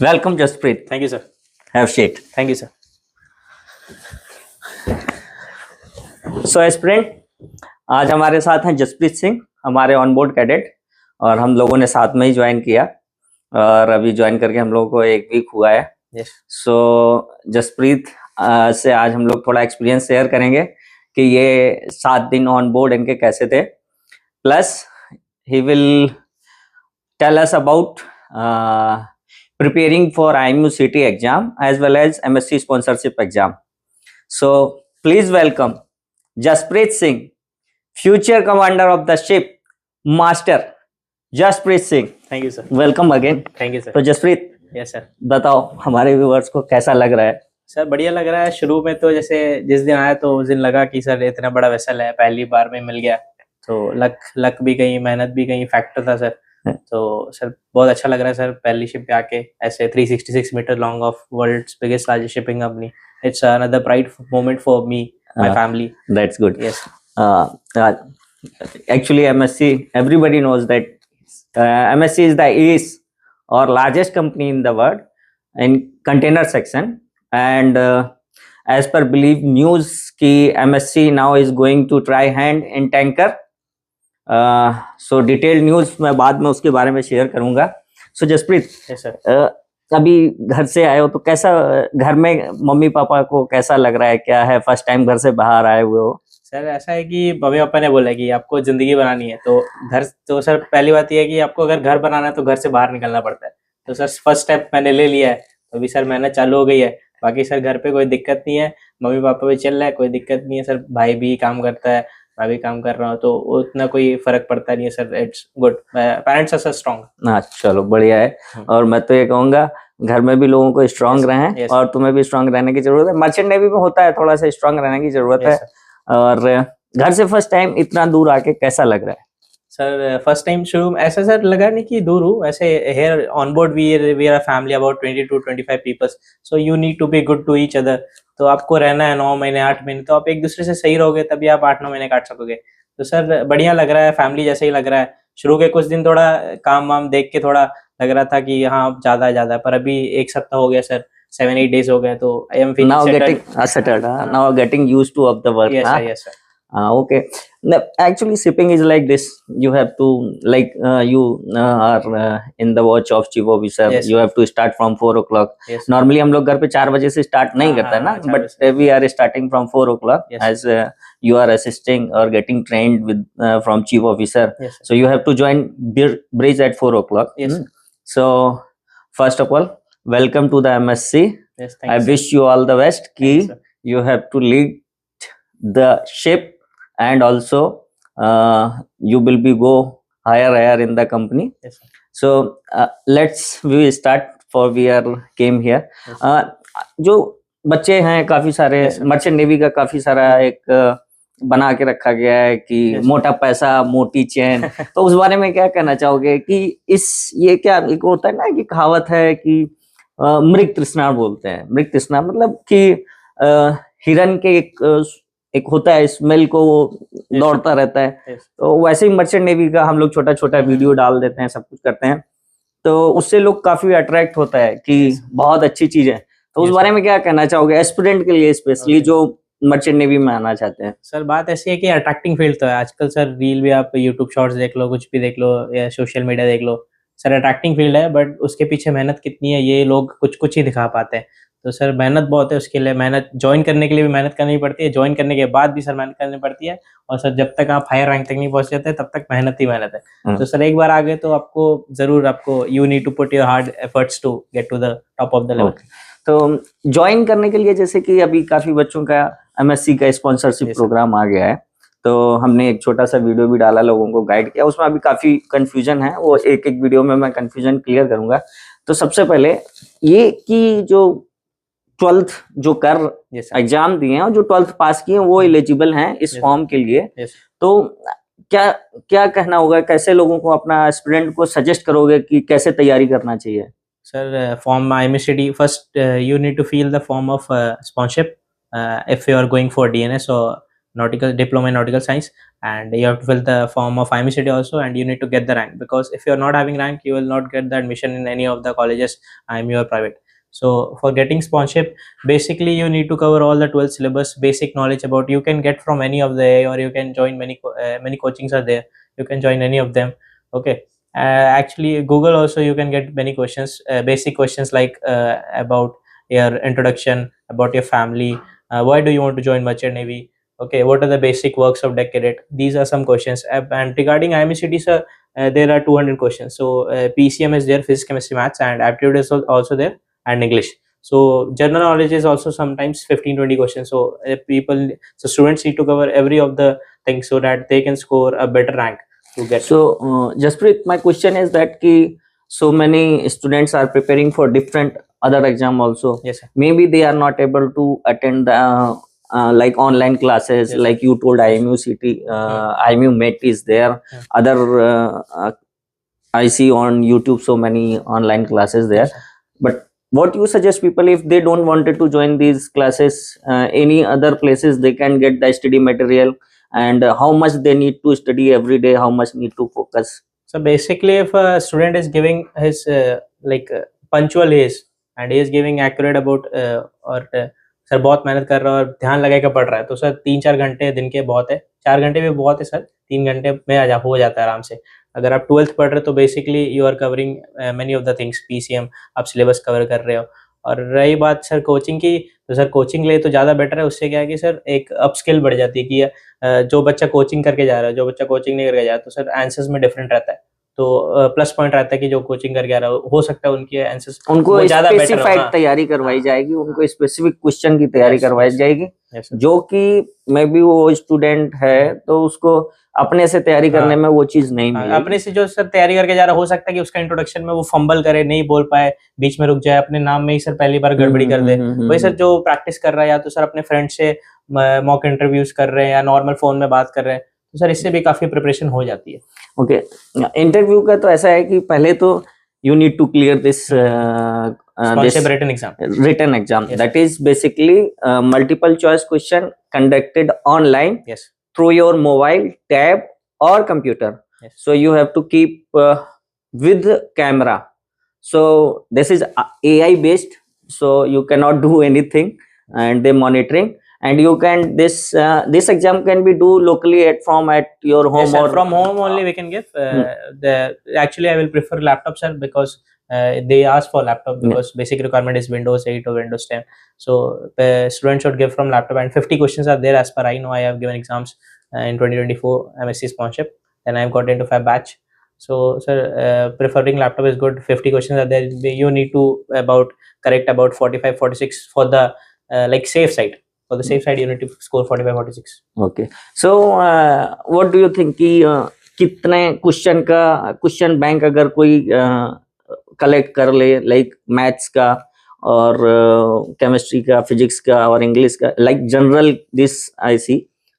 Welcome, Jaspreet. Thank you, sir. Have seat. Thank you, sir. So, aspirant, आज हमारे साथ हैं जसप्रीत सिंह, हमारे ऑन बोर्ड कैडेट, और हम लोगों ने साथ में ही ज्वाइन किया और अभी ज्वाइन करके हम लोगों को 1 वीक हुआ है। Yes. सो जसप्रीत से आज हम लोग थोड़ा एक्सपीरियंस शेयर करेंगे कि ये 7 दिन ऑन बोर्ड इनके कैसे थे, plus he will tell us about preparing for IMU CT exam as well as MSc sponsorship exam. So please welcome Jaspreet Singh, future commander of the ship, Master Jaspreet Singh. Thank you, sir. Welcome again. Thank you, sir. तो Jasprit, Yes, sir. बताओ हमारे viewers को कैसा लग रहा है? Sir बढ़िया लग रहा है। शुरू में तो जैसे जिस दिन आया तो उस दिन लगा कि सर इतना बड़ा वेसल है, पहली बार में मिल गया, तो लक भी कहीं, मेहनत भी कहीं फैक्टर था सर। तो सर बहुत अच्छा लग रहा है सर, पहली शिप पे आके ऐसे 366 metre long of world's biggest largest shipping company. It's another pride moment for me, my family. That's good. Yes. Actually, MSc, everybody knows that MSc is or largest company in the world in container section, and as per believe news कि MSc now is going to try hand in tanker. So detailed news मैं बाद में उसके बारे में share करूंगा। सो Jasprit, Yes, sir. अभी घर से आए हो तो कैसा, घर में मम्मी पापा को कैसा लग रहा है, क्या है, फर्स्ट टाइम घर से बाहर आए हुए हो? सर ऐसा है कि मम्मी पापा ने बोला कि आपको जिंदगी बनानी है तो घर, तो सर पहली बात यह है कि आपको अगर घर बनाना है तो घर से बाहर निकलना पड़ता है। तो सर फर्स्ट स्टेप मैंने ले लिया है, तो अभी सर मेहनत चालू हो गई है। बाकी सर घर पे कोई दिक्कत नहीं है, मम्मी पापा भी चल रहा है, कोई दिक्कत नहीं है सर। भाई भी काम करता है, मैं भी काम कर रहा हूँ, तो उतना कोई फर्क पड़ता नहीं है sir. It's good, parents are so strong. हाँ, चलो बढ़िया है। और मैं तो ये कहूंगा घर में भी लोगों को स्ट्रांग रहें, yes. और तुम्हें भी स्ट्रांग रहने की जरूरत है। मर्चेंट नेवी में होता है थोड़ा सा स्ट्रांग रहने की जरूरत yes, है। और घर से फर्स्ट टाइम इतना दूर आके कैसा लग रहा है? सर फर्स्ट टाइम शुरू में ऐसा सर लगा नहीं कि दूर हूँ, ऐसे here on board we are family about 20 to 25 peoples, so you need to be good to each other. तो आपको रहना है 9 महीने 8 महीने, तो आप एक दूसरे से सही रहोगे तभी आप 8-9 महीने काट सकोगे। तो सर बढ़िया लग रहा है, फैमिली जैसे ही लग रहा है। शुरू के कुछ दिन थोड़ा काम वाम देख के थोड़ा लग रहा था कि हाँ ज्यादा है, पर अभी 1 सप्ताह हो गया सर, 7-8 days हो गए, तो I am feeling settled. Now getting used to of the work. Yes, huh? sir, yes, sir. Okay. Now, actually, shipping is like this. You have to you are in the watch of chief officer. Yes. You have to start from 4 o'clock. Yes. Normally हम लोग घर पे 4 बजे से start नहीं करता है ना, but we are starting from 4 o'clock. Yes. As you are assisting or getting trained with from chief officer. Yes, So you have to join bridge at 4 o'clock. Yes. So first of all, welcome to the MSc. Yes, I wish you all the best. Thank you, कि sir. you have to lead the ship, and also you will be go higher in the company. Yes, sir. So we start for we are came here. Yes. जो बच्चे हैं काफी सारे, Yes, sir. Merchant navy का काफी सारा एक बना के रखा गया है कि Yes. मोटा पैसा मोटी चैन। तो उस बारे में क्या कहना चाहोगे कि ये क्या एक होता है ना कि कहावत है कि मृग तृष्णा बोलते हैं। मृग तृष्णा मतलब कि हिरन के एक होता है स्मेल को वो दौड़ता रहता है। Yes. तो वैसे ही मर्चेंट नेवी का हम लोग छोटा छोटा वीडियो डाल देते हैं, सब कुछ करते हैं, तो उससे लोग काफी अट्रैक्ट होता है कि बहुत अच्छी चीज है। तो उस Yes, बारे में क्या कहना चाहोगे एस्पिरेंट के लिए, स्पेशली Okay. जो मर्चेंट नेवी में आना चाहते हैं? सर बात ऐसी है कि अट्रैक्टिंग फील्ड तो है आजकल सर। रील भी आप यूट्यूब शॉर्ट्स देख लो, कुछ भी देख लो, या सोशल मीडिया देख लो, सर अट्रैक्टिंग फील्ड है, बट उसके पीछे मेहनत कितनी है ये लोग कुछ ही दिखा पाते हैं। तो सर मेहनत बहुत है, उसके लिए मेहनत, ज्वाइन करने के लिए भी मेहनत करनी पड़ती है, ज्वाइन करने के बाद भी सर मेहनत करनी पड़ती है, और सर जब तक आप हायर रैंक तक नहीं पहुंच जाते तब तक मेहनत ही मेहनत है। तो सर एक बार आ गए तो आपको जरूर, आपको you need to put your hard efforts to get to the top of the level. तो ज्वाइन करने के लिए जैसे कि अभी काफी बच्चों का MSc का स्पॉन्सरशिप Yes, प्रोग्राम आ गया है, तो हमने एक छोटा सा वीडियो भी डाला, लोगों को गाइड किया। उसमें अभी काफी कंफ्यूजन है, वो एक वीडियो में मैं कंफ्यूजन क्लियर करूंगा। तो सबसे पहले ये कि जो 12th जो कर Yes, sir. एग्जाम दिए हैं और जो 12th पास किए हैं वो एलिजिबल हैं इस Yes, फॉर्म के लिए। Yes. तो क्या क्या कहना होगा, कैसे लोगों को अपना एस्पिरेंट को सजेस्ट करोगे कि कैसे तैयारी करना चाहिए? Sir, from IMSCD, first you need to fill the form of sponsorship if you are going for DNS, or nautical diploma in nautical science, and you have to fill the form of IMCT also, and you need to get the rank, because if you are not having rank, you will not get the admission in any of the colleges, IMU or private. So for getting sponsorship, basically you need to cover all the 12th syllabus, basic knowledge about, you can get from any of the A, or you can join many coachings are there, you can join any of them. Okay. Actually Google also you can get many questions, basic questions like about your introduction, about your family, why do you want to join merchant navy, okay, what are the basic works of deck cadet, these are some questions. And regarding IMCT sir, there are 200 questions. So PCM is there, physics chemistry maths, and aptitude is also there, and English. So general knowledge is also sometimes 15-20 questions. So students need to cover every of the things so that they can score a better rank to get. So, Jasprit, my question is that so many students are preparing for different other exam also. Yes sir. Maybe they are not able to attend the like online classes, Yes, like you told, IMU City, IMU Met is there. Other I see on YouTube so many online classes there. Yes, sir. But what you suggest people, if they don't wanted to join these classes, any other places they can get the study material, and how much they need to study every day, how much need to focus? So basically, if a student is giving his punctual is, and he is giving accurate about और sir बहुत मेहनत कर रहा है और ध्यान लगा के पढ़ रहा है, तो सर 3-4 घंटे दिन के बहुत है, 4 घंटे भी बहुत है सर, 3 घंटे में हो जाता है आराम से. अगर आप 12th पढ़ रहे हो तो basically you are covering many of the things, PCM आप सिलेबस कवर कर रहे हो. और रही बात सर कोचिंग की, तो सर कोचिंग ले तो ज़्यादा बेटर है, उससे क्या है कि सर एक अपस्किल बढ़ जाती है कि जो बच्चा कोचिंग करके जा रहा है, जो बच्चा कोचिंग नहीं करके जा रहा है, तो सर आंसर्स में डिफरेंट रहता है. तो प्लस पॉइंट रहता है कि जो कोचिंग करके आ रहा हो सकता है उनके आंसर्स उनको ज्यादा बेटर स्पेसिफाइड तैयारी करवाई जाएगी, उनको स्पेसिफिक क्वेश्चन की तैयारी करवाई जाएगी, जो कि मे बी वो स्टूडेंट है तो उसको अपने से तैयारी करने में वो चीज नहीं मिलेगी. अपने से जो सर तैयारी करके जा रहा, हो सकता है कि उसका इंट्रोडक्शन में वो फंबल करे, नहीं बोल पाए, बीच में रुक जाए, अपने नाम में ही सर पहली बार गड़बड़ी कर दे. वही सर जो प्रैक्टिस कर रहा है, या तो सर अपने फ्रेंड से मॉक इंटरव्यूज कर रहे हैं, या नॉर्मल फोन में बात कर रहे हैं, तो सर इससे भी काफी प्रिपरेशन हो जाती है. ओके. इंटरव्यू का तो ऐसा है कि पहले तो you need to clear this written exam. Yes, that is basically multiple choice question conducted online yes, through your mobile, tab or computer. Yes. So you have to keep with camera. So this is AI based, so you cannot do anything, and they monitoring, and you can this exam can be do locally at your home. yes sir, or from home only we can give. Actually I will prefer laptop sir, because they ask for laptop, because basic requirement is Windows 8 or Windows 10. So students should give from laptop, and 50 questions are there as per I know. I have given exams in 2024 MSc sponsorship, and I have got into Fab batch. So sir, preferring laptop is good. 50 questions are there. You need to correct about 45-46 for the like safe side. For the safe side, you need to score 45-46. Okay. So what do you think कि कितने question bank अगर कोई collect कर ले, like maths का और chemistry का, physics का और इंग्लिश का, लाइक जनरल दिस आई सी,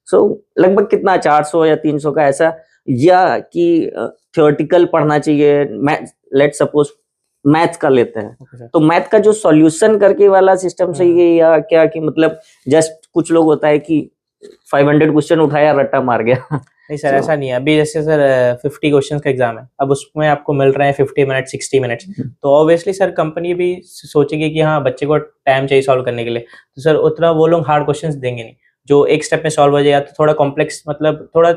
सो लगभग कितना 400 या 300 का ऐसा, या कि थियोरेटिकल पढ़ना चाहिए? लेट्स सपोज मैथ्स का लेते हैं, Okay, तो मैथ का जो सॉल्यूशन करके वाला सिस्टम सही है, या क्या कि मतलब जस्ट कुछ लोग होता है कि 500 क्वेश्चन उठाया रट्टा मार गया? नहीं सर, ऐसा नहीं है. अभी जैसे सर 50 क्वेश्चंस का एग्जाम है, अब उसमें आपको मिल रहे हैं 50 मिनट 60 मिनट्स, तो ऑब्वियसली सर कंपनी भी सोचेगी कि हाँ बच्चे को टाइम चाहिए सॉल्व करने के लिए, तो सर उतना वो लोग हार्ड क्वेश्चंस देंगे नहीं, जो एक स्टेप में सॉल्व हो जाए, या तो थोड़ा कॉम्प्लेक्स, मतलब थोड़ा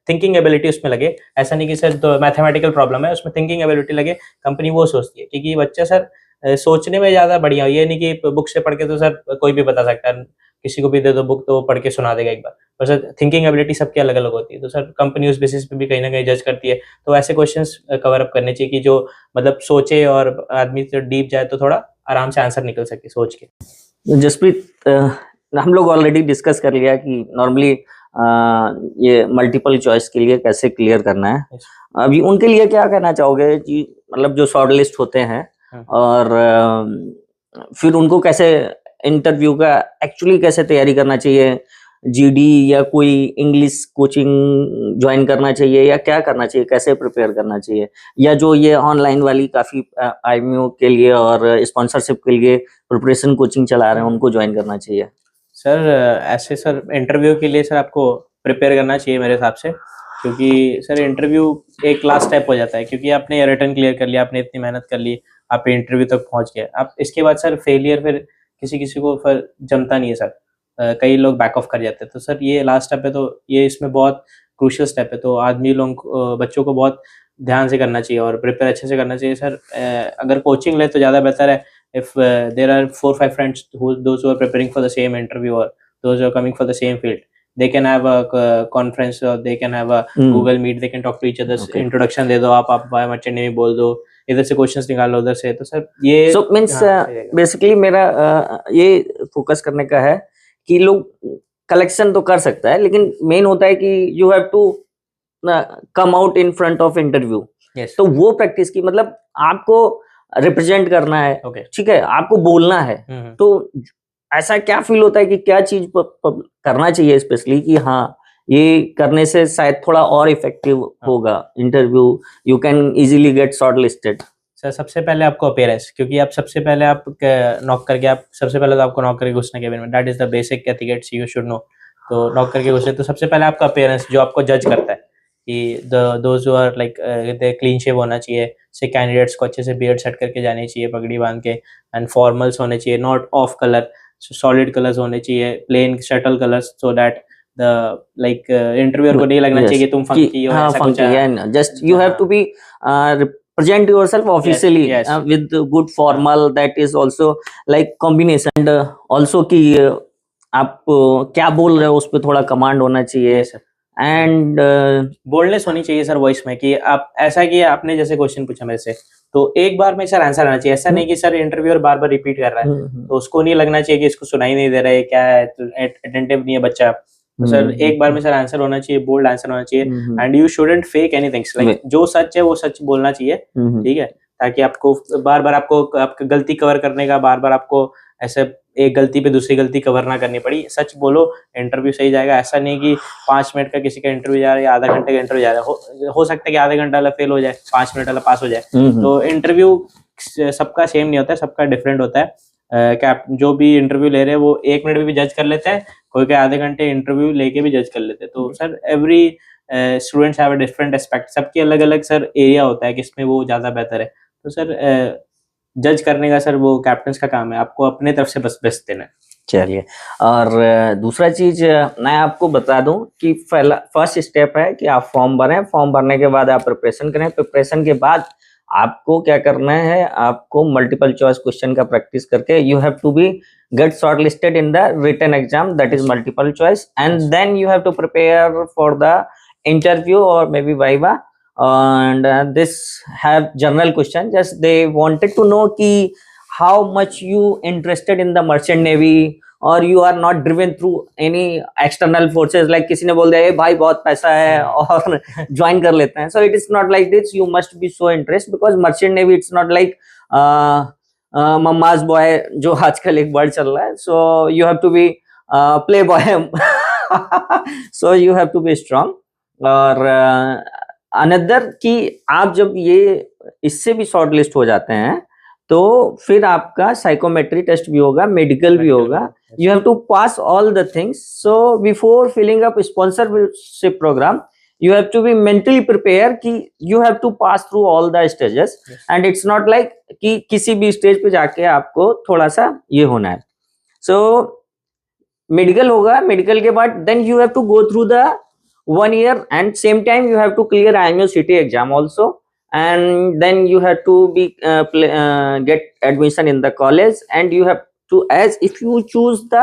थिंकिंग एबिलिटी उसमें लगे. ऐसा नहीं कि सर तो मैथमेटिकल प्रॉब्लम है, उसमें थिंकिंग एबिलिटी लगे. कंपनी वो सोचती है क्योंकि बच्चा सर सोचने में ज्यादा बढ़िया, ये नहीं कि बुक से पढ़ के तो सर कोई भी बता सकता है, किसी को भी दे दो बुक तो पढ़ के सुना देगा एक बार, और सर थिंकिंग एबिलिटी सबकी अलग अलग होती है. तो सर कंपनी उस बेसिस पे भी कहीं ना कहीं जज करती है, तो ऐसे क्वेश्चंस कवर अप करने चाहिए कि जो मतलब सोचे और आदमी तो डीप जाए तो थोड़ा आराम से आंसर निकल सके सोच के. जसप्रीत, हम लोग ऑलरेडी डिस्कस कर लिया कि नॉर्मली ये मल्टीपल चॉइस के लिए कैसे क्लियर करना है. Yes. अभी उनके लिए क्या कहना चाहोगे कि मतलब जो शॉर्ट लिस्ट होते हैं, और फिर उनको कैसे इंटरव्यू का एक्चुअली कैसे तैयारी करना चाहिए? GD या कोई इंग्लिश कोचिंग ज्वाइन करना चाहिए, या क्या करना चाहिए, कैसे प्रिपेयर करना चाहिए? या जो ये ऑनलाइन वाली काफी IMU के लिए और स्पॉन्सरशिप के लिए प्रिपरेशन कोचिंग चला रहे हैं, उनको ज्वाइन करना चाहिए? सर ऐसे सर इंटरव्यू के लिए सर आपको प्रिपेयर करना चाहिए मेरे हिसाब से, क्योंकि सर इंटरव्यू एक लास्ट स्टेप हो जाता है, क्योंकि आपने रिटर्न क्लियर कर लिया, आपने इतनी मेहनत कर ली, आप इंटरव्यू तक पहुंच गए, आप इसके बाद सर फेलियर फिर किसी किसी को फिर जमता नहीं है सर। कई लोग बैक ऑफ कर जाते हैं, तो सर ये लास्ट स्टेप है, तो ये इसमें बहुत क्रूशियल स्टेप है, तो आदमी लोग बच्चों को बहुत ध्यान से करना चाहिए और प्रिपेयर अच्छे से करना चाहिए सर। अगर कोचिंग ले तो ज़्यादा बेहतर है। If there are 4-5 friends those who are preparing for the same interview or those who are coming for the same field, they can have a conference or they can have a Google Meet, they can talk to each other, Okay. introduction दे दो, आप merchant navy बोल दो, इधर से questions निकाल लो, उधर से, तो सर ये So means हाँ, सही रहेगा। बेसिकली मेरा ये फोकस करने का है कि लोग कलेक्शन तो कर सकता है, लेकिन मेन होता है कि you have to come out in front of interview. Yes. तो वो प्रैक्टिस की मतलब आपको रिप्रेजेंट करना है, Okay. ठीक है, आपको बोलना है। हम्म। तो ऐसा क्या फील होता है कि क्या चीज करना चाहिए स्पेशली कि हाँ ये करने से शायद थोड़ा और इफेक्टिव होगा interview, you can easily get short listed? Sir सबसे पहले आपको अपेयरेंस, क्योंकि आप सबसे पहले आप नॉक करके, आप सबसे पहले तो आपको नॉक करके घुसना केबिन में, that is the basic etiquettes you should know. तो नॉक करके घुसे तो सबसे पहले आपका अपेयरेंस जो आपको जज करता है कि those who are like clean shave होना चाहिए, से कैंडिडेट्स को अच्छे से बियर्ड सेट करके जानी चाहिए पगड़ी बांध के, एंड फॉर्मल्स होने चाहिए, not of colour, solid colours होने चाहिए, plain subtle colours, so that the like interviewer को नहीं लगना चाहिए कि तुम फंकी हो, हाँ ऐसा कुछ funky, just you have to be present yourself officially yes. with good formal, that is also like combination, and also कि आप क्या बोल रहे हो उस पर थोड़ा कमांड होना चाहिए, सर। एंड बोल्डनेस होनी चाहिए सर वॉइस में, कि आप ऐसा कि आपने जैसे क्वेश्चन पूछा मेरे से, तो एक बार में सर आंसर आना चाहिए, ऐसा नहीं कि सर इंटरव्यूअर बार बार रिपीट कर रहा है, तो उसको नहीं लगना चाहिए कि इसको सुनाई नहीं दे रहा है, क्या है, अटेंटिव नहीं है बच्चा। तो सर एक बार में सर आंसर होना चाहिए, बोल्ड आंसर होना चाहिए, and you shouldn't fake anything, like जो सच है वो सच बोलना चाहिए, ठीक है, ताकि आपको बार बार आपको आपकी गलती कवर करने का, बार बार आपको ऐसे एक गलती पे दूसरी गलती कवर ना करनी पड़ी, सच बोलो, इंटरव्यू सही जाएगा। ऐसा नहीं कि 5 मिनट का किसी का इंटरव्यू जा रहा है या आधा घंटे का इंटरव्यू जा रहा है, हो सकता है कि आधा घंटा वाला फेल हो जाए, 5 मिनट वाला पास हो जाए। तो इंटरव्यू सबका सेम नहीं होता है, सबका डिफरेंट होता है। क्या जो भी इंटरव्यू ले रहे हैं वो 1 मिनट में भी जज कर लेते हैं, कोई आधे घंटे इंटरव्यू लेके भी जज कर लेते हैं। तो sir every students have a different aspect, सबकी अलग अलग सर एरिया होता है किसमें वो ज्यादा बेहतर है। तो सर जज करने का सर वो कैप्टन का काम है, आपको अपने तरफ से बस बेस्ट देना है। चलिए, और दूसरा चीज मैं आपको बता दूं कि फर्स्ट स्टेप है कि आप फॉर्म भरें, फॉर्म भरने के बाद आप प्रिपरेशन करें, प्रिपरेशन के बाद आपको क्या करना है, आपको मल्टीपल चॉइस क्वेश्चन का प्रैक्टिस करके you have to be get short listed in the written exam, that is multiple choice, and then you have to prepare for the interview और maybe viva, and this have general question, just they wanted to know ki how much you interested in the merchant navy, or you are not driven through any external forces, like किसी ने बोल दिया भाई बहुत पैसा है और join कर लेते हैं, so it is not like this, you must be so interested, because merchant navy it's not like mama's boy जो आजकल एक वर्ड चल रहा है, so you have to be play boy so you have to be strong। और another कि आप जब ये इससे भी शॉर्ट लिस्ट हो जाते हैं तो फिर आपका साइकोमेट्री टेस्ट भी होगा, मेडिकल भी होगा, you have to pass all the things. So before filling up sponsorship programme you have to be mentally prepared कि you have to pass through all the stages, and it's not like कि किसी भी stage पे जाके आपको थोड़ा सा ये होना है। so मेडिकल होगा, मेडिकल के बाद then you have to go through the 1 year, and same time you have to clear IMU city exam also, and then you have to be get admission in the college, and you have to, as if you choose the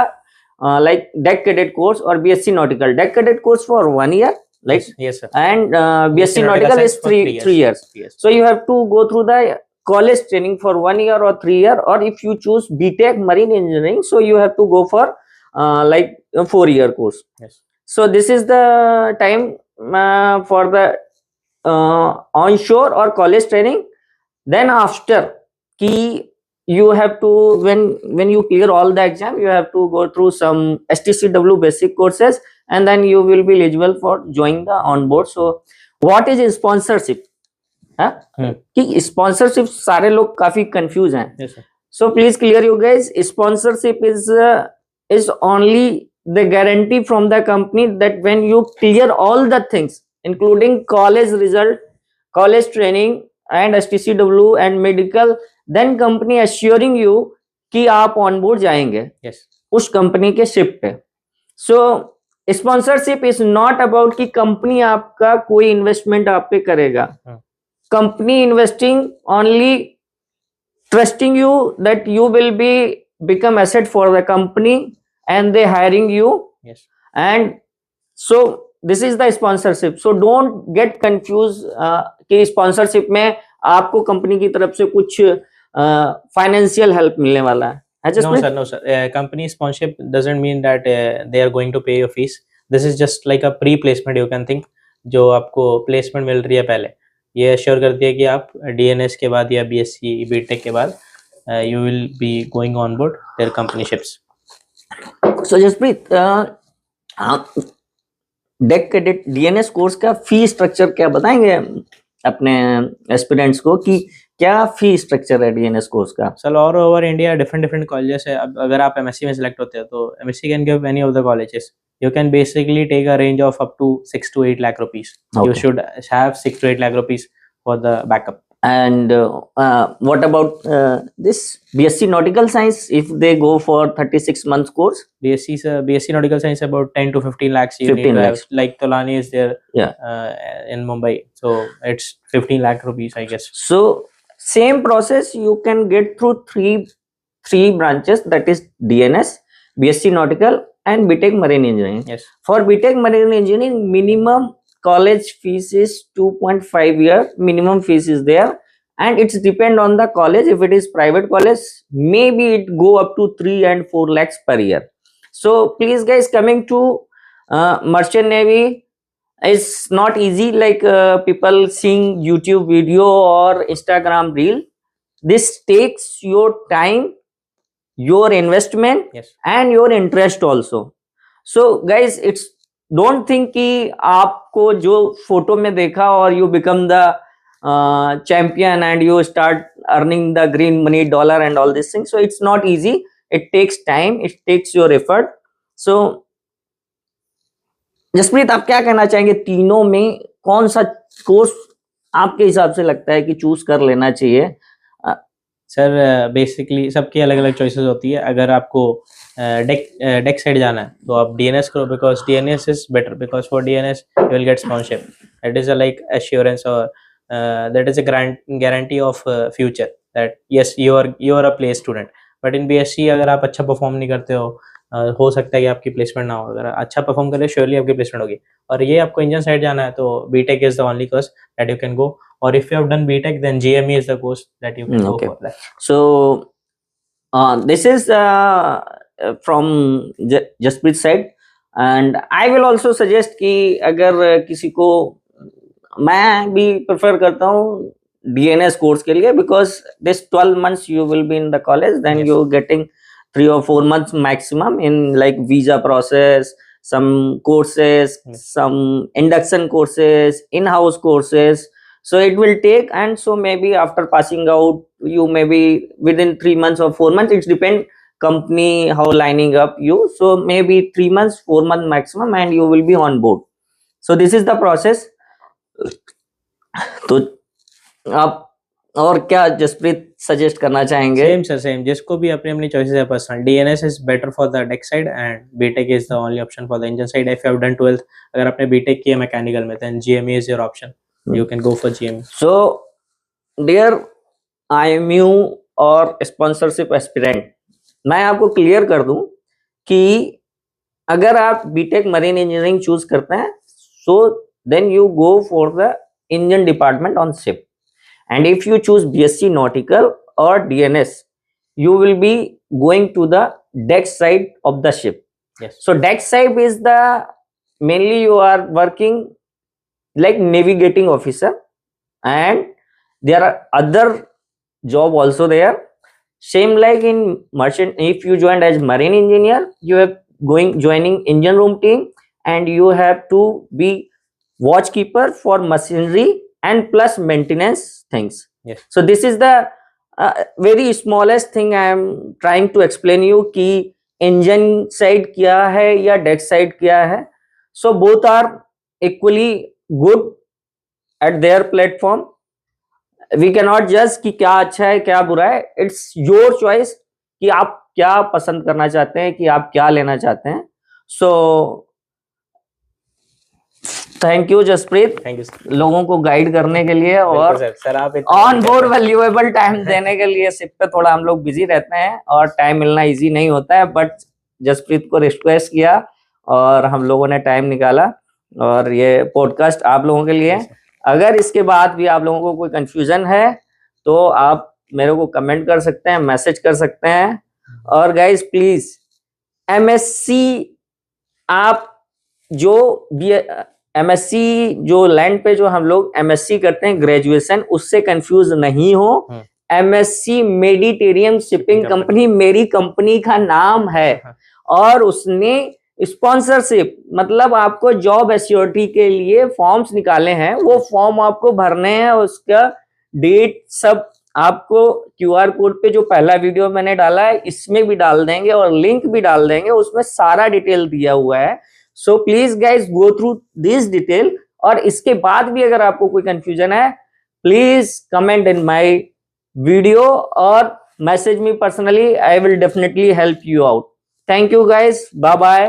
like deck cadet course or BSc nautical, deck cadet course for 1 year, like yes sir, and BSc nautical is 3 years. So you have to go through the college training for 1 year or 3 year, or if you choose BTech marine engineering, so you have to go for like a 4-year course. yes. So this is the time for the onshore or college training. Then after ki you have to, when you clear all the exam, you have to go through some STCW basic courses, and then you will be eligible for join the on board. So what is sponsorship? कि sponsorship सारे लोग काफी confused हैं. yes sir. So please clear you guys, sponsorship is is only the guarantee from the company that when you clear all the things, including college result, college training, and STCW and medical, then company assuring you कि आप on board जाएंगे yes, उस company के ship पे. सो sponsorship is not about कि company आपका कोई investment आप पे करेगा. Company investing only trusting you that you will be become asset for the company and they hiring you. yes, And so this is the sponsorship. So don't get confused कि sponsorship में आपको company की तरफ से कुछ financial help मिलने वाला है. no sir, company sponsorship doesn't mean that they are going to pay your fees. This is just like a pre-placement, you can think. जो आपको प्लेसमेंट मिल रही है पहले, ये अश्योर करती है कि आप DNS के बाद या BSc BTech के बाद you will be going on board their company ships. So Jaspreet, deck cadet DNS course का फी स्ट्रक्चर क्या बताएंगे अपने एस्पिरेंट्स को कि क्या फी स्ट्रक्चर है DNS कोर्स का? Sir all over India different colleges है. अब अगर आप MSc में सिलेक्ट होते हो तो MSc can give any of the colleges. You can basically take a range of up to 6 to 8 lakh rupees. Okay. You should have 6 to 8 lakh rupees for the backup. And what about this BSc Nautical Science if they go for 36 months course? BSc Nautical Science about 10 to 15 lakhs. You 15 need to lakhs. have, like Tolani is there in Mumbai. So it's 15 lakh rupees, I guess. So same process you can get through three branches, that is DNS, BSc Nautical and BTech Marine Engineering. Yes. For BTech Marine Engineering, minimum college fees is 2.5 year minimum fees is there, and it's depend on the college. If it is private college, maybe it go up to 3 and 4 lakhs per year. So please guys, coming to merchant navy is not easy like people seeing YouTube video or Instagram reel. This takes your time, your investment, Yes. and your interest also. So guys, it's don't think कि आपको जो photo में देखा और you become the champion and you start earning the green money, dollar and all these things. So it's not easy. It takes time. It takes your effort. So Jasprit, आप क्या कहना चाहेंगे, तीनों में कौन सा कोर्स आपके हिसाब से लगता है कि चूज कर लेना चाहिए? सर बेसिकली सबकी अलग अलग चॉइसेस होती है. अगर आपको डेक साइड जाना है तो आप DNS करो, because DNS is better, because for DNS you will get sponsorship. That is a like assurance और that is a guarantee of future that yes you are a play student. But in BSc अगर आप अच्छा perform नहीं करते हो सकता है कि आपकी प्लेसमेंट ना हो. अगर अच्छा परफॉर्म करें श्योरली आपकी प्लेसमेंट होगी. और ये आपको इंजन साइड जाना है तो BTech is the only course that you can go. Or if you have done BTech, then GME is the course that you can go for that. So this is from Jasprit's side, and I will also suggest कि अगर किसी को, मैं भी prefer करता हूँ DNS course के लिए, because this 12 months you will be in the college, then Yes. you're getting 3 or 4 months maximum in like visa process, some courses, Yes. some induction courses, in-house courses. So it will take, and so maybe after passing out, you maybe within 3 months or 4 months, it's depend company how lining up you. So maybe 3 months, 4 months maximum, and you will be on board. So this is the process. तो आप और क्या Jasprit suggest करना चाहेंगे? Same sir, same. जिसको भी अपनी अपनी चॉइसेस है personal. DNS is better for the deck side and BTech is the only option for the engine side. If you have done 12th, अगर आपने BTech किया मैकेनिकल में, then GME is your option. You can go for GME. So dear IMU और sponsorship aspirant, मैं आपको clear कर दूं कि अगर आप BTech मरीन इंजीनियरिंग चूज करते हैं, so then you go for the engine department on ship. And if you choose BSc Nautical or DNS, you will be going to the deck side of the ship. Yes. So deck side is the mainly you are working like navigating officer, and there are other job also there, same like in merchant. If you joined as marine engineer, you have joining engine room team, and you have to be watchkeeper for machinery and plus maintenance things. Yes. So this is the very smallest thing I am trying to explain you कि engine side किया है या deck side किया है, so both are equally good at there platform. We can not जज कि क्या अच्छा है क्या बुरा है. इट्स योर चॉइस कि आप क्या पसंद करना चाहते हैं, कि आप क्या लेना चाहते हैं. So thank you Jaspreet, thank you sir. लोगों को गाइड करने के लिए और सर आप ऑन बोर्ड वैल्यूएबल टाइम देने के लिए. शिप पे थोड़ा हम लोग बिजी रहते हैं और टाइम मिलना इजी नहीं होता है, बट जसप्रीत को रिक्वेस्ट किया और हम लोगों ने टाइम निकाला और ये पॉडकास्ट आप लोगों के लिए. अगर इसके बाद भी आप लोगों को कोई कंफ्यूजन है तो आप मेरे को कमेंट कर सकते हैं, मैसेज कर सकते हैं. और गाइज प्लीज एमएससी, आप जो भी एमएससी जो लैंड पे जो हम लोग एमएससी करते हैं ग्रेजुएशन, उससे कंफ्यूज नहीं हो. एमएससी मेडिटेरियम शिपिंग कंपनी मेरी कंपनी का नाम है और उसने स्पॉन्सरशिप मतलब आपको जॉब एश्योरिटी के लिए फॉर्म्स निकाले हैं. वो फॉर्म आपको भरने हैं, उसका डेट सब आपको क्यूआर कोड पे जो पहला वीडियो मैंने डाला है इसमें भी डाल देंगे और लिंक भी डाल देंगे, उसमें सारा डिटेल दिया हुआ है. So please guys go through this detail. और इसके बाद भी अगर आपको कोई कंफ्यूजन है please comment in my video और message me personally. I will definitely help you out. Thank you guys, bye bye.